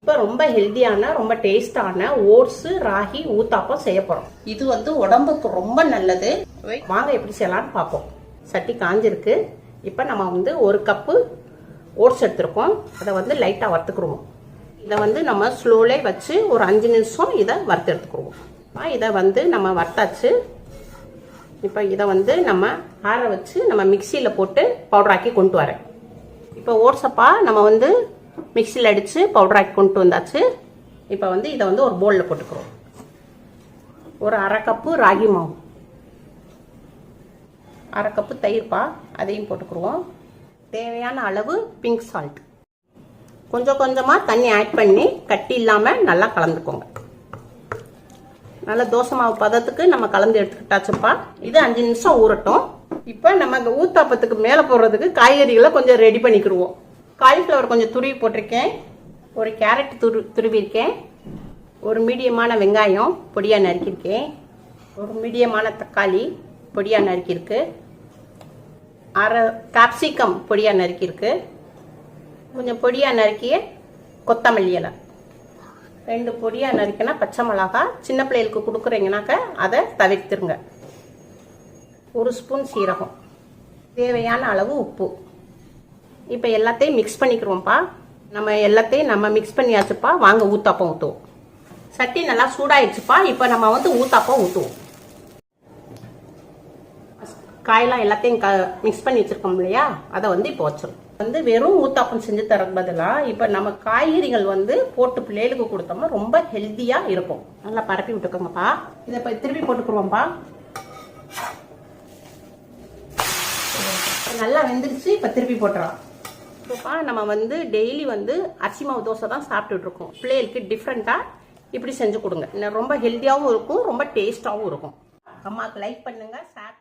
இப்போ ரொம்ப ஹெல்தியான ரொம்ப டேஸ்டான ஓட்ஸ் ராகி ஊத்தாப்பம் செய்ய போறோம். இது வந்து உடம்புக்கு ரொம்ப நல்லது. வாங்க எப்படி செய்யலாம்னு பார்ப்போம். சட்டி காஞ்சிருக்கு. இப்போ நம்ம வந்து 1 கப்பு ஓட்ஸ் எடுத்துருக்கோம். அதை வந்து லைட்டாக வறுத்துக்குருவோம். இதை வந்து நம்ம ஸ்லோலே வச்சு ஒரு 5 நிமிஷம் இதை வறுத்து எடுத்துக்குருவோம். இதை வந்து நம்ம வறுத்தாச்சு. இப்போ இதை வந்து நம்ம ஆற வச்சு நம்ம மிக்சியில் போட்டு பவுடராக்கி கொண்டு வரேன். இப்போ ஓட்ஸப்பா நம்ம வந்து மிக்சியில் அடித்து பவுடராக்கி கொண்டு வந்தாச்சு. இப்போ வந்து இதை வந்து ஒரு பவுலில் போட்டுக்கிறோம். ஒரு 1/2 கப்பு ராகி மாவு, 1/2 கப்பு தயிர்ப்பா, அதையும் போட்டுக்குருவோம். தேவையான அளவு பிங்க் சால்ட், கொஞ்சம் கொஞ்சமாக தண்ணி ஆட் பண்ணி கட்டி இல்லாமல் நல்லா கலந்துக்கோங்க. நல்லா தோசை மாவு பதத்துக்கு நம்ம கலந்து எடுத்துக்கிட்டாச்சுப்பா. இது 5 நிமிஷம் ஊறட்டும். இப்போ நம்ம ஊத்தாப்பத்துக்கு மேலே போடுறதுக்கு காய்கறிகளை கொஞ்சம் ரெடி பண்ணிக்கிடுவோம். காலிஃப்ளவர் கொஞ்சம் துருவி போட்டிருக்கேன், ஒரு கேரட் துருவிருக்கேன், ஒரு மீடியமான வெங்காயம் பொடியாக நறுக்கியிருக்கேன், ஒரு மீடியமான தக்காளி பொடியாக நறுக்கியிருக்கு, 1/2 கேப்சிகம் பொடியாக நறுக்கியிருக்கு, கொஞ்சம் பொடியாக நறுக்கிய கொத்தமல்லி இலை, 2 பொடியாக நறுக்கினா பச்சை மிளகா. சின்ன பிள்ளைகளுக்கு கொடுக்குறீங்கனாக்க அதை தவிர்த்துருங்க. 1 ஸ்பூன் சீரகம், தேவையான அளவு உப்பு. இப்போ எல்லாத்தையும் மிக்ஸ் பண்ணிக்கிறோம்ப்பா. நம்ம எல்லாத்தையும் நம்ம மிக்ஸ் பண்ணியாச்சுப்பா. வாங்க ஊத்தாப்பம் ஊற்றுவோம். சட்டி நல்லா சூடாயிடுச்சுப்பா. இப்போ நம்ம வந்து ஊத்தாப்பம் ஊற்றுவோம். காயெல்லாம் எல்லாத்தையும் மிக்ஸ் பண்ணி வச்சுருக்கோம் இல்லையா, அதை வந்து இப்போ வச்சிடும். வந்து வெறும் ஊத்தாப்பம் செஞ்சு தர பதிலாக இப்போ நம்ம காய்கறிகள் வந்து போட்டு பிள்ளைகளுக்கு கொடுத்தோம்னா ரொம்ப ஹெல்த்தியாக இருக்கும். நல்லா பரப்பி விட்டுக்கோங்கப்பா. இதை இப்போ திருப்பி போட்டுக்குருவோம்ப்பா. நல்லா வெந்துருச்சு. இப்போ திருப்பி போட்டுறோம். இப்போப்பா நம்ம வந்து டெய்லி வந்து அரிசி மாவு தோசை தான் சாப்பிட்டுட்டு இருக்கோம். பிள்ளைகளுக்கு டிஃப்ரெண்ட்டாக இப்படி செஞ்சு கொடுங்க. ரொம்ப ஹெல்த்தியாகவும் இருக்கும், ரொம்ப டேஸ்டாகவும் இருக்கும். அம்மாவுக்கு லைக் பண்ணுங்க, ஷேர்